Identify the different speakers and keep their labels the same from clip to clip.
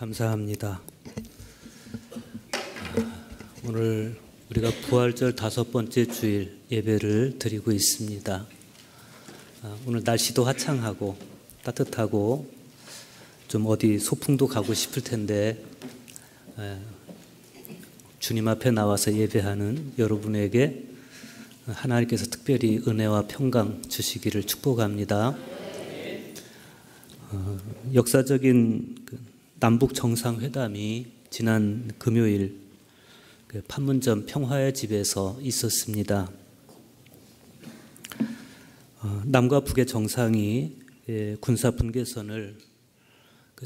Speaker 1: 감사합니다. 오늘 우리가 부활절 5번째 주일 예배를 드리고 있습니다. 오늘 날씨도 화창하고 따뜻하고 좀 어디 소풍도 가고 싶을 텐데 주님 앞에 나와서 예배하는 여러분에게 하나님께서 특별히 은혜와 평강 주시기를 축복합니다. 역사적인 남북 정상회담이 지난 금요일 판문점 평화의 집에서 있었습니다. 남과 북의 정상이 군사 분계선을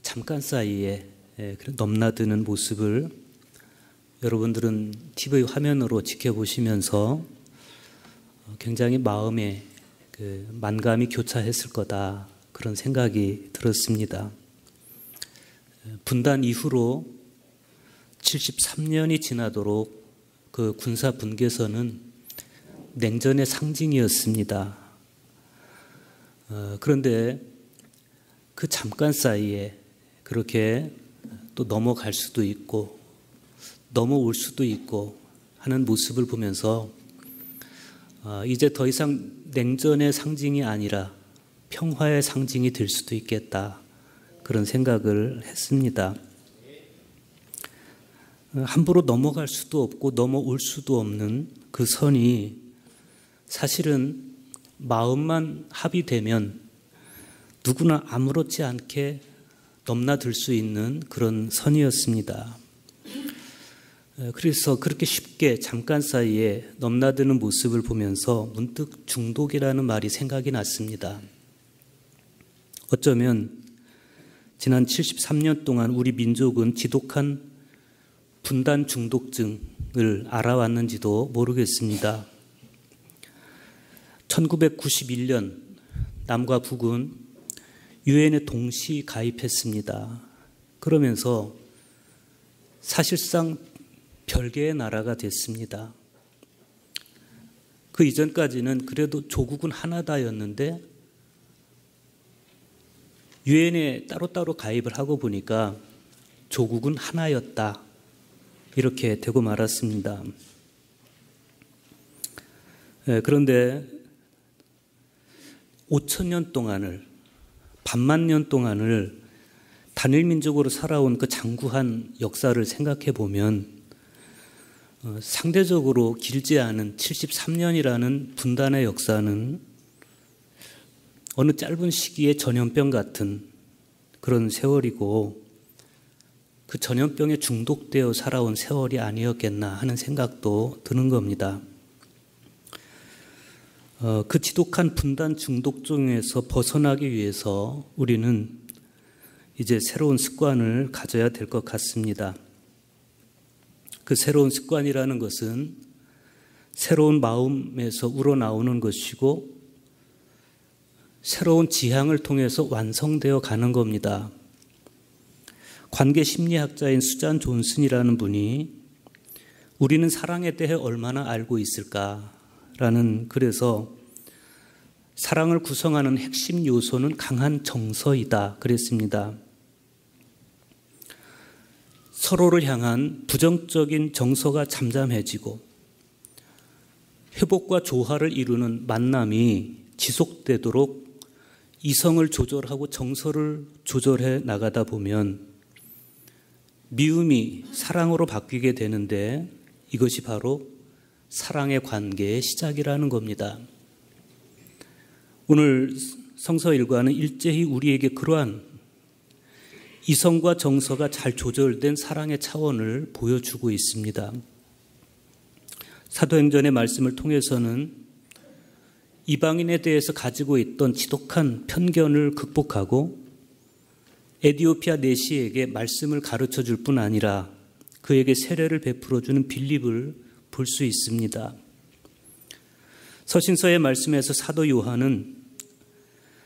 Speaker 1: 잠깐 사이에 넘나드는 모습을 여러분들은 TV 화면으로 지켜보시면서 굉장히 마음에 만감이 교차했을 거다, 그런 생각이 들었습니다. 분단 이후로 73년이 지나도록 그 군사 분계선은 냉전의 상징이었습니다. 그런데 그 잠깐 사이에 그렇게 또 넘어갈 수도 있고 넘어올 수도 있고 하는 모습을 보면서 이제 더 이상 냉전의 상징이 아니라 평화의 상징이 될 수도 있겠다, 그런 생각을 했습니다. 함부로 넘어갈 수도 없고 넘어올 수도 없는 그 선이 사실은 마음만 합의되면 누구나 아무렇지 않게 넘나들 수 있는 그런 선이었습니다. 그래서 그렇게 쉽게 잠깐 사이에 넘나드는 모습을 보면서 문득 중독이라는 말이 생각이 났습니다. 어쩌면 지난 73년 동안 우리 민족은 지독한 분단 중독증을 알아왔는지도 모르겠습니다. 1991년 남과 북은 유엔에 동시 가입했습니다. 그러면서 사실상 별개의 나라가 됐습니다. 그 이전까지는 그래도 조국은 하나다였는데 유엔에 따로따로 가입을 하고 보니까 조국은 하나였다, 이렇게 되고 말았습니다. 그런데 5,000년 동안을, 반만 년 동안을 단일민족으로 살아온 그 장구한 역사를 생각해 보면 상대적으로 길지 않은 73년이라는 분단의 역사는 어느 짧은 시기에 전염병 같은 그런 세월이고 그 전염병에 중독되어 살아온 세월이 아니었겠나 하는 생각도 드는 겁니다. 그 지독한 분단 중독증에서 벗어나기 위해서 우리는 이제 새로운 습관을 가져야 될 것 같습니다. 그 새로운 습관이라는 것은 새로운 마음에서 우러나오는 것이고 새로운 지향을 통해서 완성되어 가는 겁니다. 관계 심리학자인 수잔 존슨이라는 분이 우리는 사랑에 대해 얼마나 알고 있을까라는 글에서 사랑을 구성하는 핵심 요소는 강한 정서이다, 그랬습니다. 서로를 향한 부정적인 정서가 잠잠해지고 회복과 조화를 이루는 만남이 지속되도록 이성을 조절하고 정서를 조절해 나가다 보면 미움이 사랑으로 바뀌게 되는데 이것이 바로 사랑의 관계의 시작이라는 겁니다. 오늘 성서 일과는 일제히 우리에게 그러한 이성과 정서가 잘 조절된 사랑의 차원을 보여주고 있습니다. 사도행전의 말씀을 통해서는 이방인에 대해서 가지고 있던 지독한 편견을 극복하고 에디오피아 내시에게 말씀을 가르쳐줄 뿐 아니라 그에게 세례를 베풀어주는 빌립을 볼 수 있습니다. 서신서의 말씀에서 사도 요한은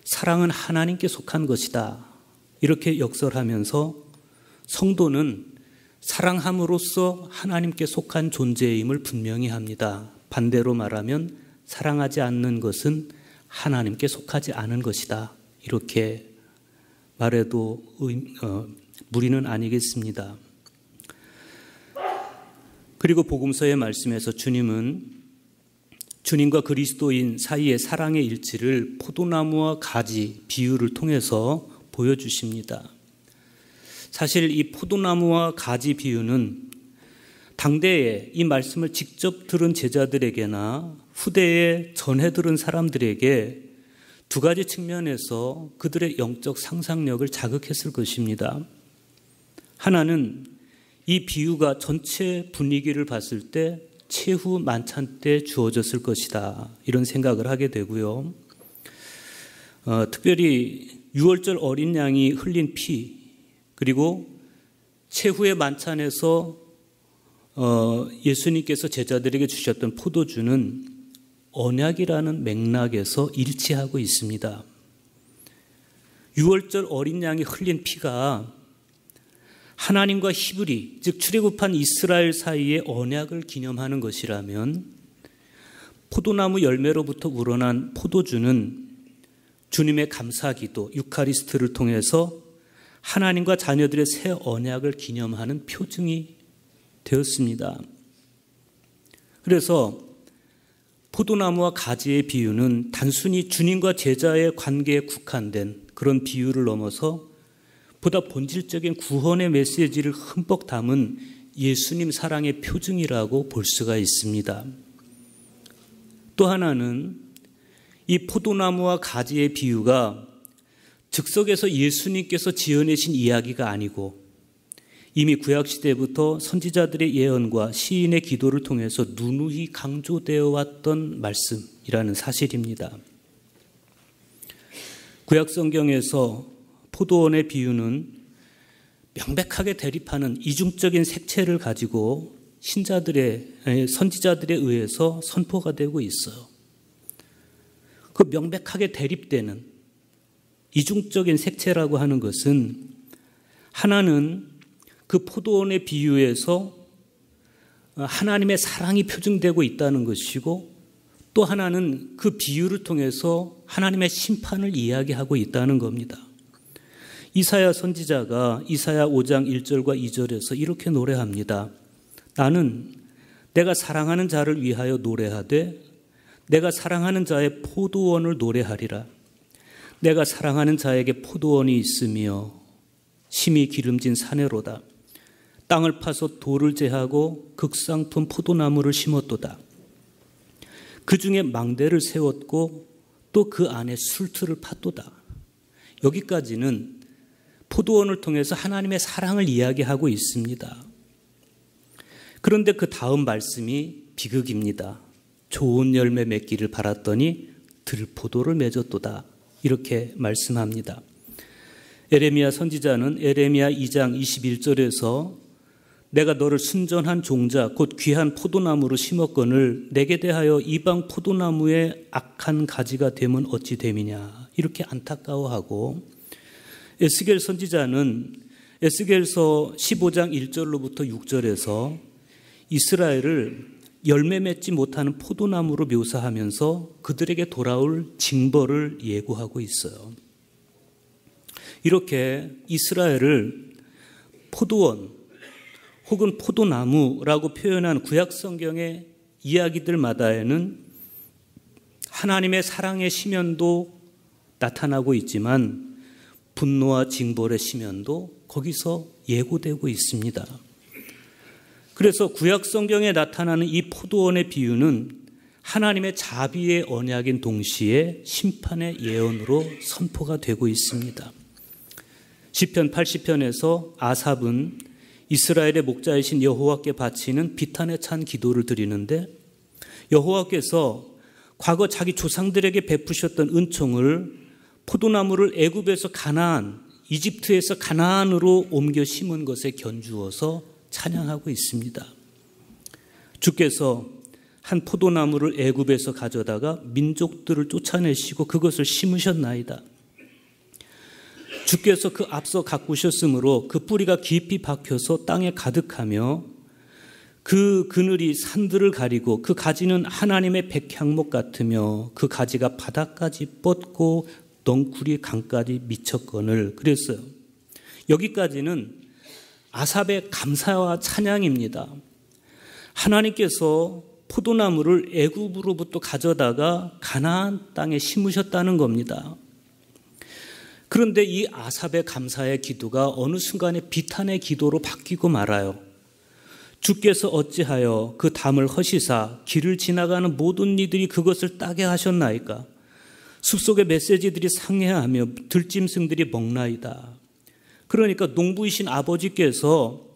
Speaker 1: 사랑은 하나님께 속한 것이다, 이렇게 역설하면서 성도는 사랑함으로써 하나님께 속한 존재임을 분명히 합니다. 반대로 말하면 사랑하지 않는 것은 하나님께 속하지 않은 것이다, 이렇게 말해도 무리는 아니겠습니다. 그리고 복음서의 말씀에서 주님은 주님과 그리스도인 사이의 사랑의 일치를 포도나무와 가지 비유를 통해서 보여주십니다. 사실 이 포도나무와 가지 비유는 당대에 이 말씀을 직접 들은 제자들에게나 후대에 전해 들은 사람들에게 두 가지 측면에서 그들의 영적 상상력을 자극했을 것입니다. 하나는 이 비유가 전체 분위기를 봤을 때 최후 만찬 때 주어졌을 것이다, 이런 생각을 하게 되고요. 특별히 유월절 어린 양이 흘린 피, 그리고 최후의 만찬에서 예수님께서 제자들에게 주셨던 포도주는 언약이라는 맥락에서 일치하고 있습니다. 유월절 어린 양이 흘린 피가 하나님과 히브리, 즉 출애굽한 이스라엘 사이의 언약을 기념하는 것이라면 포도나무 열매로부터 우러난 포도주는 주님의 감사기도 유카리스트를 통해서 하나님과 자녀들의 새 언약을 기념하는 표징이 되었습니다. 그래서 포도나무와 가지의 비유는 단순히 주님과 제자의 관계에 국한된 그런 비유를 넘어서 보다 본질적인 구원의 메시지를 흠뻑 담은 예수님 사랑의 표징이라고 볼 수가 있습니다. 또 하나는 이 포도나무와 가지의 비유가 즉석에서 예수님께서 지어내신 이야기가 아니고 이미 구약시대부터 선지자들의 예언과 시인의 기도를 통해서 누누이 강조되어 왔던 말씀이라는 사실입니다. 구약성경에서 포도원의 비유는 명백하게 대립하는 이중적인 색채를 가지고 선지자들에 의해서 선포가 되고 있어요. 그 명백하게 대립되는 이중적인 색채라고 하는 것은 하나는 그 포도원의 비유에서 하나님의 사랑이 표징되고 있다는 것이고, 또 하나는 그 비유를 통해서 하나님의 심판을 이야기하고 있다는 겁니다. 이사야 선지자가 이사야 5장 1절과 2절에서 이렇게 노래합니다. 나는 내가 사랑하는 자를 위하여 노래하되 내가 사랑하는 자의 포도원을 노래하리라. 내가 사랑하는 자에게 포도원이 있으며 심히 기름진 사내로다. 땅을 파서 돌을 제하고 극상품 포도나무를 심었도다. 그 중에 망대를 세웠고 또 그 안에 술틀을 팠도다. 여기까지는 포도원을 통해서 하나님의 사랑을 이야기하고 있습니다. 그런데 그 다음 말씀이 비극입니다. 좋은 열매 맺기를 바랐더니 들포도를 맺었도다. 이렇게 말씀합니다. 에레미야 선지자는 에레미야 2장 21절에서 내가 너를 순전한 종자 곧 귀한 포도나무로 심었거늘 내게 대하여 이방 포도나무의 악한 가지가 되면 어찌 됨이냐, 이렇게 안타까워하고, 에스겔 선지자는 에스겔서 15장 1절로부터 6절에서 이스라엘을 열매 맺지 못하는 포도나무로 묘사하면서 그들에게 돌아올 징벌을 예고하고 있어요. 이렇게 이스라엘을 포도원 혹은 포도나무라고 표현한 구약성경의 이야기들마다에는 하나님의 사랑의 심연도 나타나고 있지만 분노와 징벌의 심연도 거기서 예고되고 있습니다. 그래서 구약성경에 나타나는 이 포도원의 비유는 하나님의 자비의 언약인 동시에 심판의 예언으로 선포가 되고 있습니다. 시편 80편에서 아삽은 이스라엘의 목자이신 여호와께 바치는 비탄에 찬 기도를 드리는데, 여호와께서 과거 자기 조상들에게 베푸셨던 은총을 포도나무를 애굽에서 가나안, 이집트에서 가나안으로 옮겨 심은 것에 견주어서 찬양하고 있습니다. 주께서 한 포도나무를 애굽에서 가져다가 민족들을 쫓아내시고 그것을 심으셨나이다. 주께서 그 앞서 가꾸셨으므로 그 뿌리가 깊이 박혀서 땅에 가득하며 그 그늘이 산들을 가리고 그 가지는 하나님의 백향목 같으며 그 가지가 바닥까지 뻗고 넝쿨이 강까지 미쳤거늘 그랬어요. 여기까지는 아삽의 감사와 찬양입니다. 하나님께서 포도나무를 애굽으로부터 가져다가 가나안 땅에 심으셨다는 겁니다. 그런데 이 아삽의 감사의 기도가 어느 순간에 비탄의 기도로 바뀌고 말아요. 주께서 어찌하여 그 담을 허시사 길을 지나가는 모든 이들이 그것을 따게 하셨나이까? 숲속의 메시지들이 상해하며 들짐승들이 먹나이다. 그러니까 농부이신 아버지께서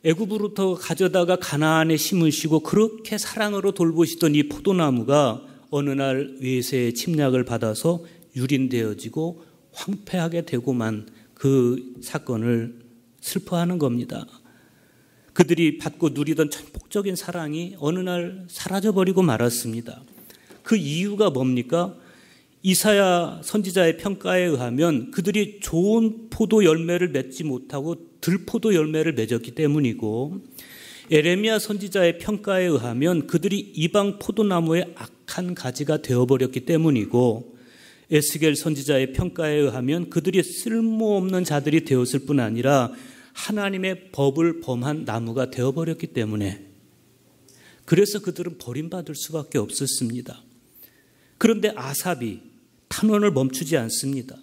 Speaker 1: 애굽으로부터 가져다가 가나안에 심으시고 그렇게 사랑으로 돌보시던 이 포도나무가 어느 날 외세의 침략을 받아서 유린되어지고 황폐하게 되고만 그 사건을 슬퍼하는 겁니다. 그들이 받고 누리던 전폭적인 사랑이 어느 날 사라져버리고 말았습니다. 그 이유가 뭡니까? 이사야 선지자의 평가에 의하면 그들이 좋은 포도 열매를 맺지 못하고 들포도 열매를 맺었기 때문이고, 에레미야 선지자의 평가에 의하면 그들이 이방 포도나무의 악한 가지가 되어버렸기 때문이고, 에스겔 선지자의 평가에 의하면 그들이 쓸모없는 자들이 되었을 뿐 아니라 하나님의 법을 범한 나무가 되어버렸기 때문에, 그래서 그들은 버림받을 수밖에 없었습니다. 그런데 아삽이 탄원을 멈추지 않습니다.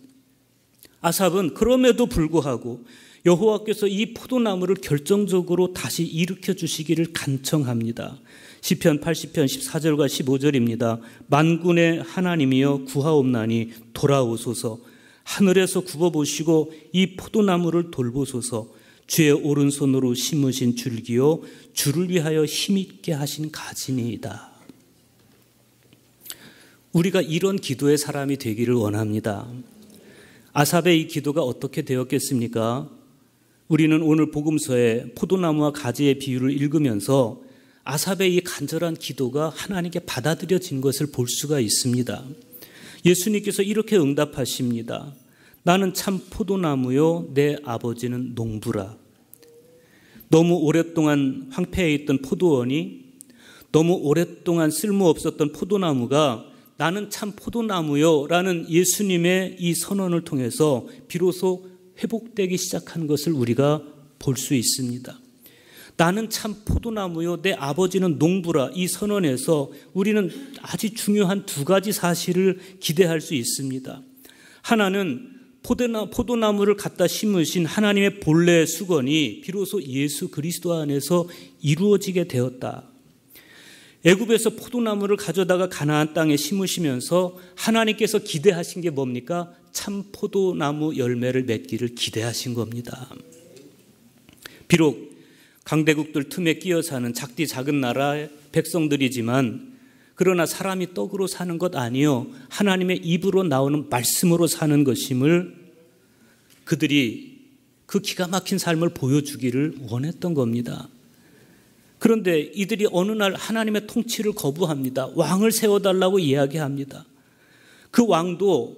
Speaker 1: 아삽은 그럼에도 불구하고 여호와께서 이 포도나무를 결정적으로 다시 일으켜 주시기를 간청합니다. 시편 80편 14절과 15절입니다. 만군의 하나님이여 구하옵나니 돌아오소서. 하늘에서 굽어보시고 이 포도나무를 돌보소서. 주의 오른손으로 심으신 줄기요 주를 위하여 힘있게 하신 가지니이다. 우리가 이런 기도의 사람이 되기를 원합니다. 아삽의 이 기도가 어떻게 되었겠습니까? 우리는 오늘 복음서에 포도나무와 가지의 비유를 읽으면서 아삽의 이 간절한 기도가 하나님께 받아들여진 것을 볼 수가 있습니다. 예수님께서 이렇게 응답하십니다. 나는 참 포도나무요 내 아버지는 농부라. 너무 오랫동안 황폐해 있던 포도원이, 너무 오랫동안 쓸모없었던 포도나무가 나는 참 포도나무요 라는 예수님의 이 선언을 통해서 비로소 회복되기 시작한 것을 우리가 볼 수 있습니다. 나는 참 포도나무요 내 아버지는 농부라, 이 선언에서 우리는 아주 중요한 두 가지 사실을 기대할 수 있습니다. 하나는 포도나무를 갖다 심으신 하나님의 본래의 수건이 비로소 예수 그리스도 안에서 이루어지게 되었다. 애굽에서 포도나무를 가져다가 가나안 땅에 심으시면서 하나님께서 기대하신 게 뭡니까? 참 포도나무 열매를 맺기를 기대하신 겁니다. 비록 강대국들 틈에 끼어 사는 작디 작은 나라의 백성들이지만, 그러나 사람이 떡으로 사는 것 아니요 하나님의 입으로 나오는 말씀으로 사는 것임을 그들이 그 기가 막힌 삶을 보여주기를 원했던 겁니다. 그런데 이들이 어느 날 하나님의 통치를 거부합니다. 왕을 세워달라고 이야기합니다. 그 왕도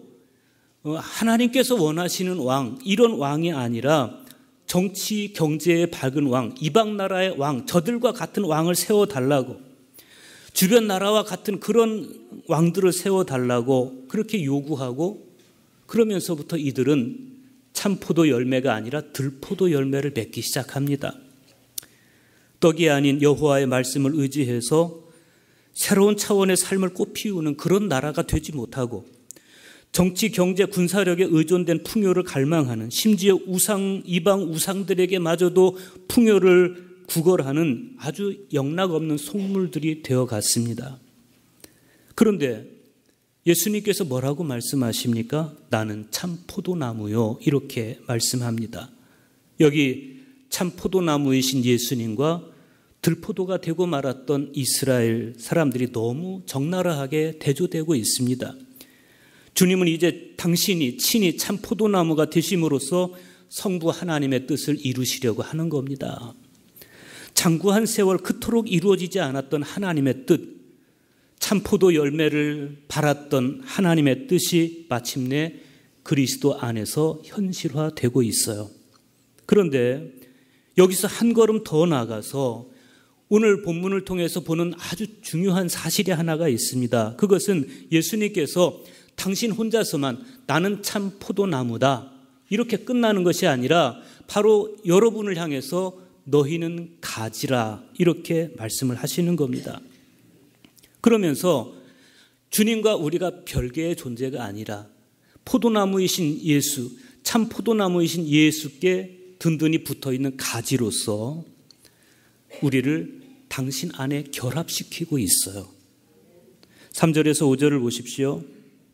Speaker 1: 하나님께서 원하시는 왕, 이런 왕이 아니라 정치 경제에 밝은 왕, 이방 나라의 왕, 저들과 같은 왕을 세워달라고, 주변 나라와 같은 그런 왕들을 세워달라고 그렇게 요구하고, 그러면서부터 이들은 참포도 열매가 아니라 들포도 열매를 맺기 시작합니다. 떡이 아닌 여호와의 말씀을 의지해서 새로운 차원의 삶을 꽃피우는 그런 나라가 되지 못하고, 정치, 경제, 군사력에 의존된 풍요를 갈망하는, 심지어 이방 우상들에게마저도 풍요를 구걸하는 아주 영락없는 속물들이 되어갔습니다. 그런데 예수님께서 뭐라고 말씀하십니까? 나는 참 포도나무요, 이렇게 말씀합니다. 여기 참 포도나무이신 예수님과 들포도가 되고 말았던 이스라엘 사람들이 너무 적나라하게 대조되고 있습니다. 주님은 이제 당신이 친히 참 포도나무가 되심으로써 성부 하나님의 뜻을 이루시려고 하는 겁니다. 장구한 세월 그토록 이루어지지 않았던 하나님의 뜻, 참포도 열매를 발았던 하나님의 뜻이 마침내 그리스도 안에서 현실화되고 있어요. 그런데 여기서 한 걸음 더 나아가서 오늘 본문을 통해서 보는 아주 중요한 사실이 하나가 있습니다. 그것은 예수님께서 당신 혼자서만 나는 참 포도나무다, 이렇게 끝나는 것이 아니라 바로 여러분을 향해서 너희는 가지라 이렇게 말씀을 하시는 겁니다. 그러면서 주님과 우리가 별개의 존재가 아니라 포도나무이신 예수, 참 포도나무이신 예수께 든든히 붙어있는 가지로서 우리를 당신 안에 결합시키고 있어요. 3절에서 5절을 보십시오.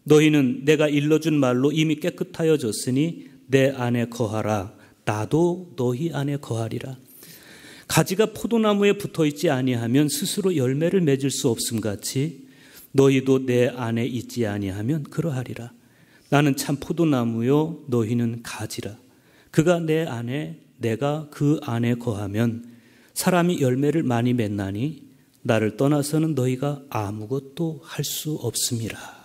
Speaker 1: 너희는 내가 일러준 말로 이미 깨끗하여졌으니 내 안에 거하라. 나도 너희 안에 거하리라. 가지가 포도나무에 붙어있지 아니하면 스스로 열매를 맺을 수 없음같이 너희도 내 안에 있지 아니하면 그러하리라. 나는 참 포도나무요 너희는 가지라. 그가 내 안에 내가 그 안에 거하면 사람이 열매를 많이 맺나니 나를 떠나서는 너희가 아무것도 할 수 없음이라.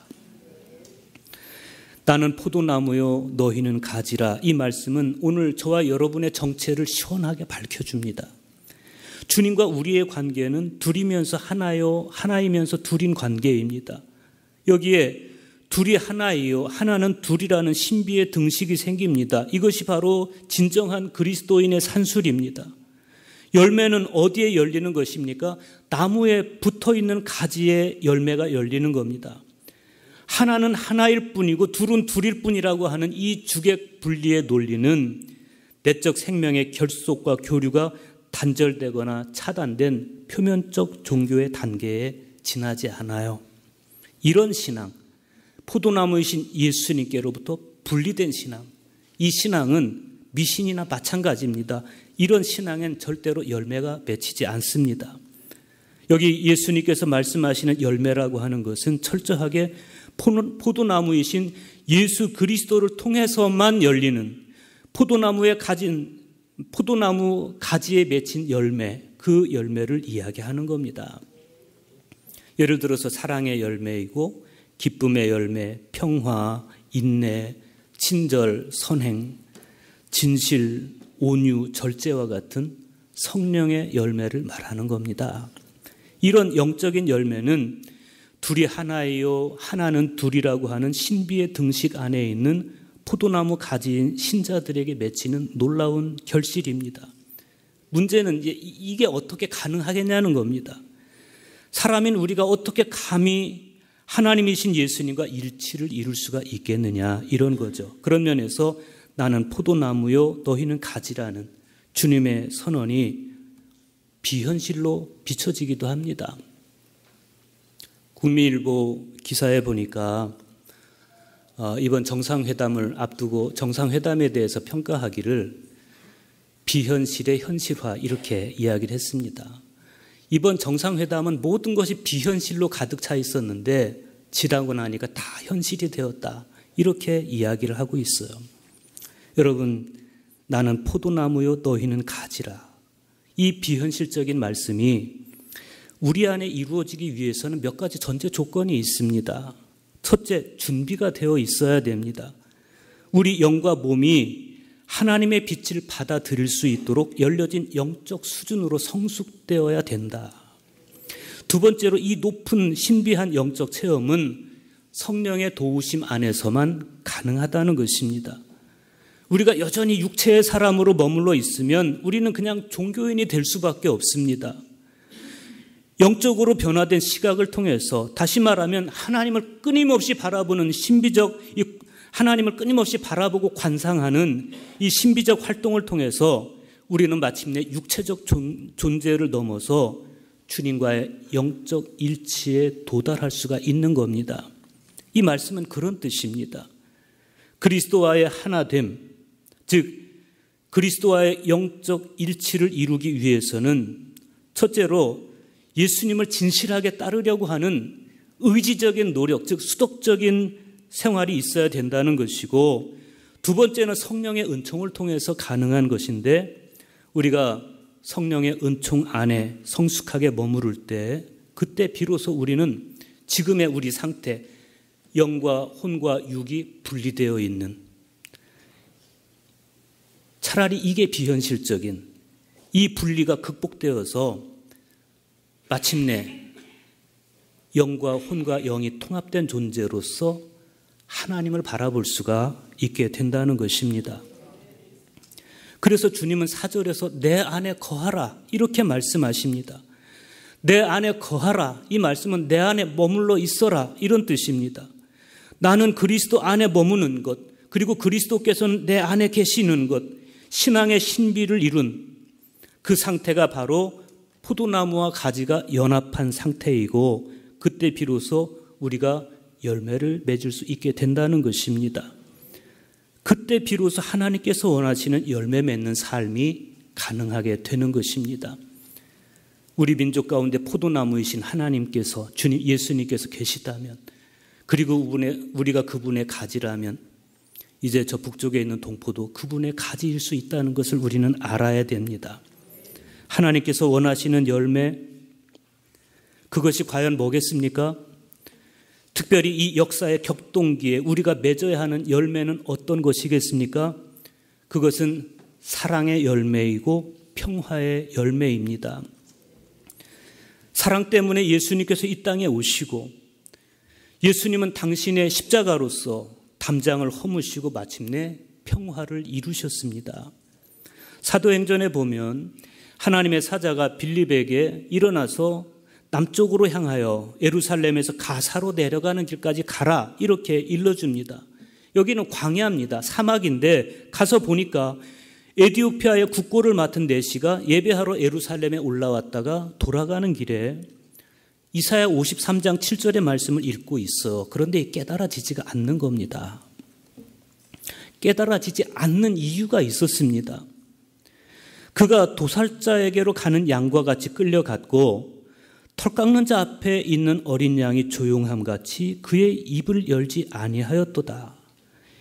Speaker 1: 나는 포도나무요 너희는 가지라. 이 말씀은 오늘 저와 여러분의 정체를 시원하게 밝혀줍니다. 주님과 우리의 관계는 둘이면서 하나요, 하나이면서 둘인 관계입니다. 여기에 둘이 하나이요, 하나는 둘이라는 신비의 등식이 생깁니다. 이것이 바로 진정한 그리스도인의 산술입니다. 열매는 어디에 열리는 것입니까? 나무에 붙어있는 가지에 열매가 열리는 겁니다. 하나는 하나일 뿐이고 둘은 둘일 뿐이라고 하는 이 주객 분리의 논리는 내적 생명의 결속과 교류가 단절되거나 차단된 표면적 종교의 단계에 지나지 않아요. 이런 신앙, 포도나무이신 예수님께로부터 분리된 신앙, 이 신앙은 미신이나 마찬가지입니다. 이런 신앙엔 절대로 열매가 맺히지 않습니다. 여기 예수님께서 말씀하시는 열매라고 하는 것은 철저하게 포도나무이신 예수 그리스도를 통해서만 열리는 포도나무 가지에 맺힌 열매, 그 열매를 이야기하는 겁니다. 예를 들어서 사랑의 열매이고 기쁨의 열매, 평화, 인내, 친절, 선행, 진실, 온유, 절제와 같은 성령의 열매를 말하는 겁니다. 이런 영적인 열매는 둘이 하나이요 하나는 둘이라고 하는 신비의 등식 안에 있는 포도나무 가지인 신자들에게 맺히는 놀라운 결실입니다. 문제는 이게 어떻게 가능하겠냐는 겁니다. 사람인 우리가 어떻게 감히 하나님이신 예수님과 일치를 이룰 수가 있겠느냐 이런 거죠. 그런 면에서 나는 포도나무요 너희는 가지라는 주님의 선언이 비현실로 비춰지기도 합니다. 국민일보 기사에 보니까 이번 정상회담을 앞두고 정상회담에 대해서 평가하기를 비현실의 현실화 이렇게 이야기를 했습니다. 이번 정상회담은 모든 것이 비현실로 가득 차 있었는데 지나고 나니까 다 현실이 되었다 이렇게 이야기를 하고 있어요. 여러분, 나는 포도나무요 너희는 가지라. 이 비현실적인 말씀이 우리 안에 이루어지기 위해서는 몇 가지 전제 조건이 있습니다. 첫째, 준비가 되어 있어야 됩니다. 우리 영과 몸이 하나님의 빛을 받아들일 수 있도록 열려진 영적 수준으로 성숙되어야 된다. 두 번째로 이 높은 신비한 영적 체험은 성령의 도우심 안에서만 가능하다는 것입니다. 우리가 여전히 육체의 사람으로 머물러 있으면 우리는 그냥 종교인이 될 수밖에 없습니다. 영적으로 변화된 시각을 통해서 다시 말하면 하나님을 끊임없이 바라보는 하나님을 끊임없이 바라보고 관상하는 이 신비적 활동을 통해서 우리는 마침내 육체적 존재를 넘어서 주님과의 영적 일치에 도달할 수가 있는 겁니다. 이 말씀은 그런 뜻입니다. 그리스도와의 하나됨, 즉 그리스도와의 영적 일치를 이루기 위해서는 첫째로 예수님을 진실하게 따르려고 하는 의지적인 노력, 즉 수덕적인 생활이 있어야 된다는 것이고, 두 번째는 성령의 은총을 통해서 가능한 것인데, 우리가 성령의 은총 안에 성숙하게 머무를 때 그때 비로소 우리는 지금의 우리 상태, 영과 혼과 육이 분리되어 있는, 차라리 이게 비현실적인 이 분리가 극복되어서 마침내 영과 혼과 영이 통합된 존재로서 하나님을 바라볼 수가 있게 된다는 것입니다. 그래서 주님은 4절에서 내 안에 거하라 이렇게 말씀하십니다. 내 안에 거하라, 이 말씀은 내 안에 머물러 있어라 이런 뜻입니다. 나는 그리스도 안에 머무는 것, 그리고 그리스도께서는 내 안에 계시는 것, 신앙의 신비를 이룬 그 상태가 바로 포도나무와 가지가 연합한 상태이고, 그때 비로소 우리가 열매를 맺을 수 있게 된다는 것입니다. 그때 비로소 하나님께서 원하시는 열매 맺는 삶이 가능하게 되는 것입니다. 우리 민족 가운데 포도나무이신 하나님께서, 주님 예수님께서 계시다면, 그리고 우리가 그분의 가지라면 이제 저 북쪽에 있는 동포도 그분의 가지일 수 있다는 것을 우리는 알아야 됩니다. 하나님께서 원하시는 열매, 그것이 과연 뭐겠습니까? 특별히 이 역사의 격동기에 우리가 맺어야 하는 열매는 어떤 것이겠습니까? 그것은 사랑의 열매이고 평화의 열매입니다. 사랑 때문에 예수님께서 이 땅에 오시고, 예수님은 당신의 십자가로서 담장을 허무시고 마침내 평화를 이루셨습니다. 사도행전에 보면 하나님의 사자가 빌립에게 일어나서 남쪽으로 향하여 예루살렘에서 가사로 내려가는 길까지 가라 이렇게 일러줍니다. 여기는 광야입니다. 사막인데 가서 보니까 에티오피아의 국고를 맡은 내시가 예배하러 예루살렘에 올라왔다가 돌아가는 길에 이사야 53장 7절의 말씀을 읽고 있어. 그런데 깨달아지지가 않는 겁니다. 깨달아지지 않는 이유가 있었습니다. 그가 도살자에게로 가는 양과 같이 끌려갔고, 털 깎는 자 앞에 있는 어린 양이 조용함같이 그의 입을 열지 아니하였도다.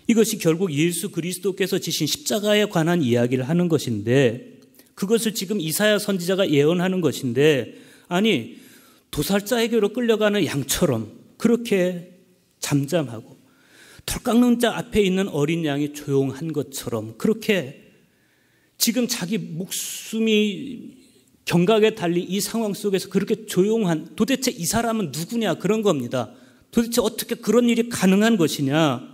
Speaker 1: 이것이 결국 예수 그리스도께서 지신 십자가에 관한 이야기를 하는 것인데, 그것을 지금 이사야 선지자가 예언하는 것인데, 아니 도살자에게로 끌려가는 양처럼 그렇게 잠잠하고 털 깎는 자 앞에 있는 어린 양이 조용한 것처럼 그렇게 지금 자기 목숨이 경각에 달린 이 상황 속에서 그렇게 조용한, 도대체 이 사람은 누구냐 그런 겁니다. 도대체 어떻게 그런 일이 가능한 것이냐.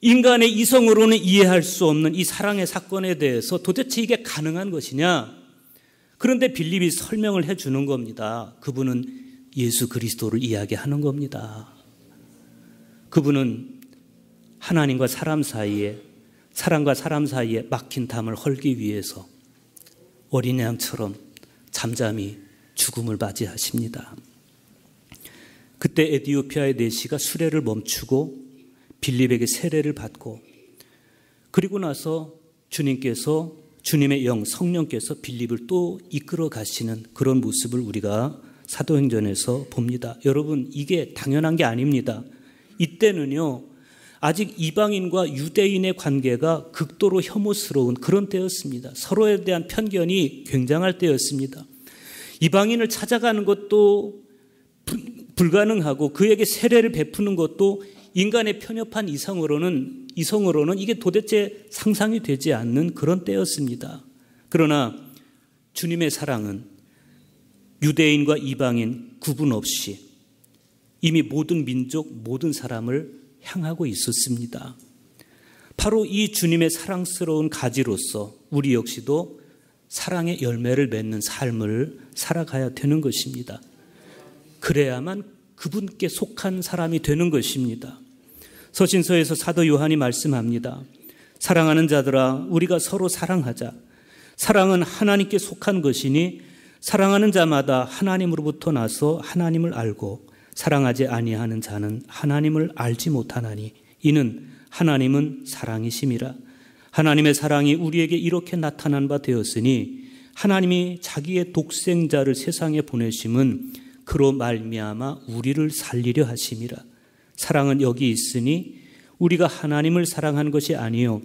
Speaker 1: 인간의 이성으로는 이해할 수 없는 이 사랑의 사건에 대해서 도대체 이게 가능한 것이냐. 그런데 빌립이 설명을 해주는 겁니다. 그분은 예수 그리스도를 이야기하는 겁니다. 그분은 하나님과 사람 사이에, 사람과 사람 사이에 막힌 담을 헐기 위해서 어린 양처럼 잠잠히 죽음을 맞이하십니다. 그때 에티오피아의 내시가 수레를 멈추고 빌립에게 세례를 받고, 그리고 나서 주님께서, 주님의 영 성령께서 빌립을 또 이끌어 가시는 그런 모습을 우리가 사도행전에서 봅니다. 여러분, 이게 당연한 게 아닙니다. 이때는요, 아직 이방인과 유대인의 관계가 극도로 혐오스러운 그런 때였습니다. 서로에 대한 편견이 굉장할 때였습니다. 이방인을 찾아가는 것도 불가능하고 그에게 세례를 베푸는 것도 인간의 편협한 이성으로는 이게 도대체 상상이 되지 않는 그런 때였습니다. 그러나 주님의 사랑은 유대인과 이방인 구분 없이 이미 모든 민족, 모든 사람을 향하고 있었습니다. 바로 이 주님의 사랑스러운 가지로서 우리 역시도 사랑의 열매를 맺는 삶을 살아가야 되는 것입니다. 그래야만 그분께 속한 사람이 되는 것입니다. 서신서에서 사도 요한이 말씀합니다. 사랑하는 자들아, 우리가 서로 사랑하자. 사랑은 하나님께 속한 것이니 사랑하는 자마다 하나님으로부터 나서 하나님을 알고 사랑하지 아니하는 자는 하나님을 알지 못하나니 이는 하나님은 사랑이심이라. 하나님의 사랑이 우리에게 이렇게 나타난 바 되었으니 하나님이 자기의 독생자를 세상에 보내심은 그로 말미암아 우리를 살리려 하심이라. 사랑은 여기 있으니 우리가 하나님을 사랑한 것이 아니요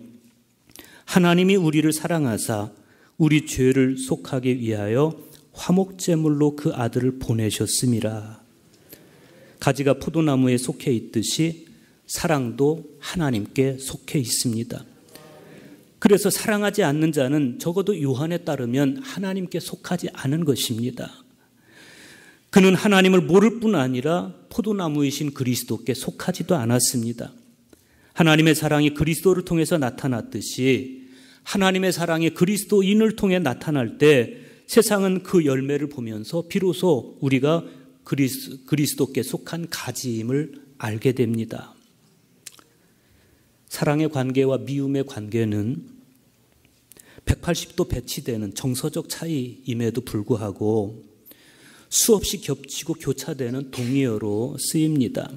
Speaker 1: 하나님이 우리를 사랑하사 우리 죄를 속하게 위하여 화목제물로 그 아들을 보내셨음이라. 가지가 포도나무에 속해 있듯이 사랑도 하나님께 속해 있습니다. 그래서 사랑하지 않는 자는 적어도 요한에 따르면 하나님께 속하지 않은 것입니다. 그는 하나님을 모를 뿐 아니라 포도나무이신 그리스도께 속하지도 않았습니다. 하나님의 사랑이 그리스도를 통해서 나타났듯이 하나님의 사랑이 그리스도인을 통해 나타날 때 세상은 그 열매를 보면서 비로소 우리가 그리스도께 속한 가지임을 알게 됩니다. 사랑의 관계와 미움의 관계는 180도 배치되는 정서적 차이임에도 불구하고 수없이 겹치고 교차되는 동의어로 쓰입니다.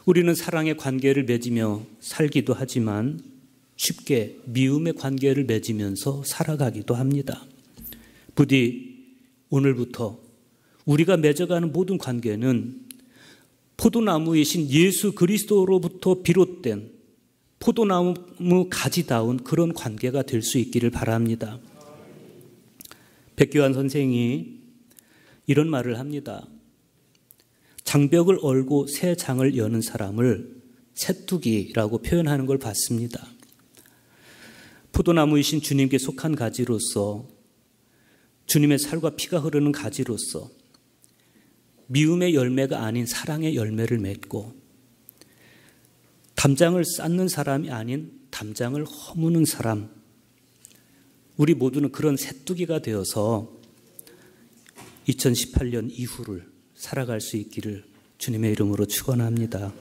Speaker 1: 우리는 사랑의 관계를 맺으며 살기도 하지만 쉽게 미움의 관계를 맺으면서 살아가기도 합니다. 부디 오늘부터 우리가 맺어가는 모든 관계는 포도나무이신 예수 그리스도로부터 비롯된 포도나무 가지다운 그런 관계가 될 수 있기를 바랍니다. 백교환 선생이 이런 말을 합니다. 장벽을 얼고 새 장을 여는 사람을 새뚜기라고 표현하는 걸 봤습니다. 포도나무이신 주님께 속한 가지로서 주님의 살과 피가 흐르는 가지로서 미움의 열매가 아닌 사랑의 열매를 맺고 담장을 쌓는 사람이 아닌 담장을 허무는 사람, 우리 모두는 그런 새뚜기가 되어서 2018년 이후를 살아갈 수 있기를 주님의 이름으로 축원합니다.